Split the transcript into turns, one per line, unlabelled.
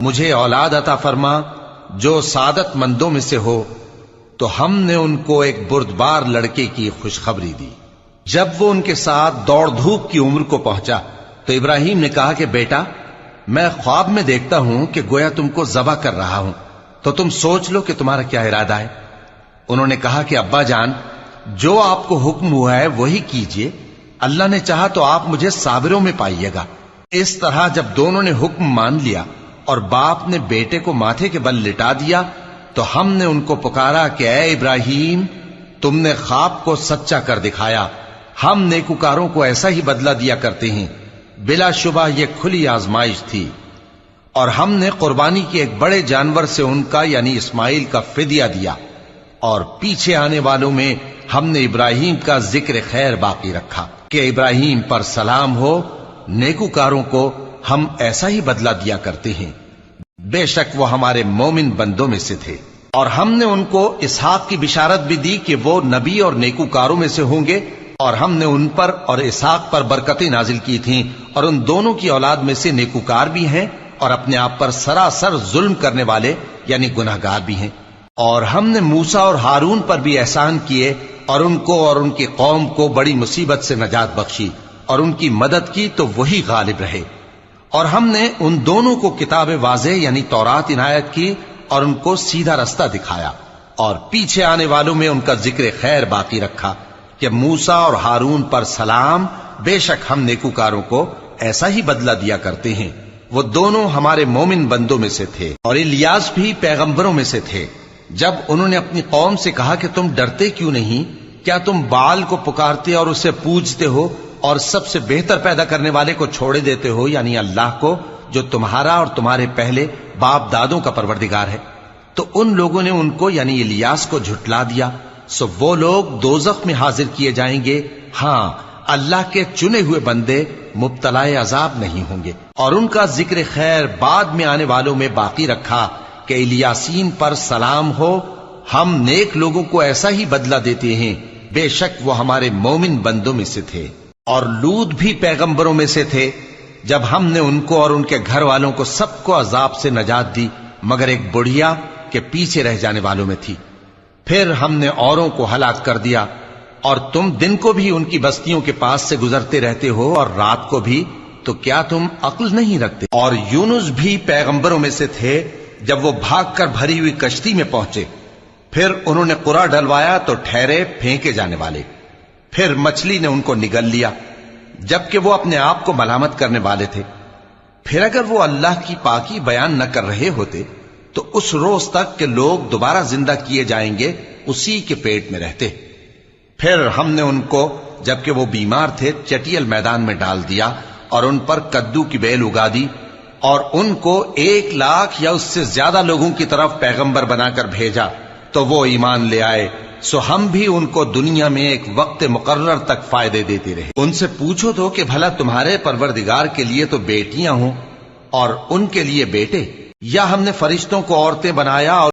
مجھے اولاد عطا فرما جو سعادت مندوں میں سے ہو۔ تو ہم نے ان کو ایک بردبار لڑکے کی خوشخبری دی۔ جب وہ ان کے ساتھ دوڑ دھوپ کی عمر کو پہنچا تو ابراہیم نے کہا کہ بیٹا، میں خواب میں دیکھتا ہوں کہ گویا تم کو ذبح کر رہا ہوں، تو تم سوچ لو کہ تمہارا کیا ارادہ ہے۔ انہوں نے کہا کہ ابا جان، جو آپ کو حکم ہوا ہے وہی کیجئے، اللہ نے چاہا تو آپ مجھے صابروں میں پائیے گا۔ اس طرح جب دونوں نے حکم مان لیا اور باپ نے بیٹے کو ماتھے کے بل لٹا دیا تو ہم نے ان کو پکارا کہ اے ابراہیم، تم نے خواب کو سچا کر دکھایا، ہم نیکوکاروں کو ایسا ہی بدلہ دیا کرتے ہیں، بلا شبہ یہ کھلی آزمائش تھی۔ اور ہم نے قربانی کے ایک بڑے جانور سے ان کا یعنی اسماعیل کا فدیہ دیا، اور پیچھے آنے والوں میں ہم نے ابراہیم کا ذکر خیر باقی رکھا کہ ابراہیم پر سلام ہو، نیکوکاروں کو ہم ایسا ہی بدلہ دیا کرتے ہیں، بے شک وہ ہمارے مومن بندوں میں سے تھے۔ اور ہم نے ان کو اسحاق کی بشارت بھی دی کہ وہ نبی اور نیکوکاروں میں سے ہوں گے، اور ہم نے ان پر اور اسحاق پر برکتیں نازل کی تھیں، اور ان دونوں کی اولاد میں سے نیکوکار بھی ہیں اور اپنے آپ پر سراسر ظلم کرنے والے یعنی گناہگار بھی ہیں۔ اور ہم نے موسیٰ اور ہارون پر بھی احسان کیے اور ان کو اور ان کی قوم کو بڑی مصیبت سے نجات بخشی اور ان کی مدد کی تو وہی غالب رہے۔ اور ہم نے ان دونوں کو کتاب واضح یعنی تورات عنایت کی اور ان کو سیدھا رستہ دکھایا، اور پیچھے آنے والوں میں ان کا ذکر خیر باقی رکھا کہ موسیٰ اور ہارون پر سلام، بے شک ہم نیکوکاروں کو ایسا ہی بدلہ دیا کرتے ہیں۔ وہ دونوں ہمارے مومن بندوں میں سے تھے۔ اور الیاس بھی پیغمبروں میں سے تھے۔ جب انہوں نے اپنی قوم سے کہا کہ تم ڈرتے کیوں نہیں؟ کیا تم بال کو پکارتے اور اسے پوجتے ہو اور سب سے بہتر پیدا کرنے والے کو چھوڑے دیتے ہو یعنی اللہ کو، جو تمہارا اور تمہارے پہلے باپ دادوں کا پروردگار ہے؟ تو ان لوگوں نے ان کو یعنی الیاس کو جھٹلا دیا، سو وہ لوگ دوزخ میں حاضر کیے جائیں گے۔ ہاں، اللہ کے چنے ہوئے بندے مبتلا عذاب نہیں ہوں گے۔ اور ان کا ذکر خیر بعد میں آنے والوں میں باقی رکھا کہ الیاسین پر سلام ہو، ہم نیک لوگوں کو ایسا ہی بدلہ دیتے ہیں، بے شک وہ ہمارے مومن بندوں میں سے تھے۔ اور لوط بھی پیغمبروں میں سے تھے۔ جب ہم نے ان کو اور ان کے گھر والوں کو سب کو عذاب سے نجات دی مگر ایک بڑھیا کہ پیچھے رہ جانے والوں میں تھی، پھر ہم نے اوروں کو ہلاک کر دیا۔ اور تم دن کو بھی ان کی بستیوں کے پاس سے گزرتے رہتے ہو اور رات کو بھی، تو کیا تم عقل نہیں رکھتے؟ اور یونس بھی پیغمبروں میں سے تھے۔ جب وہ بھاگ کر بھری ہوئی کشتی میں پہنچے، پھر انہوں نے قرع ڈلوایا تو ٹھہرے پھینکے جانے والے، پھر مچھلی نے ان کو نگل لیا جبکہ وہ اپنے آپ کو ملامت کرنے والے تھے۔ پھر اگر وہ اللہ کی پاکی بیان نہ کر رہے ہوتے تو اس روز تک کہ لوگ دوبارہ زندہ کیے جائیں گے اسی کے پیٹ میں رہتے۔ پھر ہم نے ان کو جبکہ وہ بیمار تھے چٹیل میدان میں ڈال دیا اور ان پر کدو کی بیل اگا دی، اور ان کو 1,00,000 یا اس سے زیادہ لوگوں کی طرف پیغمبر بنا کر بھیجا تو وہ ایمان لے آئے، سو ہم بھی ان کو دنیا میں ایک وقت مقرر تک فائدے دیتے رہے۔ ان سے پوچھو تو کہ بھلا تمہارے پروردگار کے لیے تو بیٹیاں ہوں اور ان کے لیے بیٹے، یا ہم نے فرشتوں کو عورتیں بنایا اور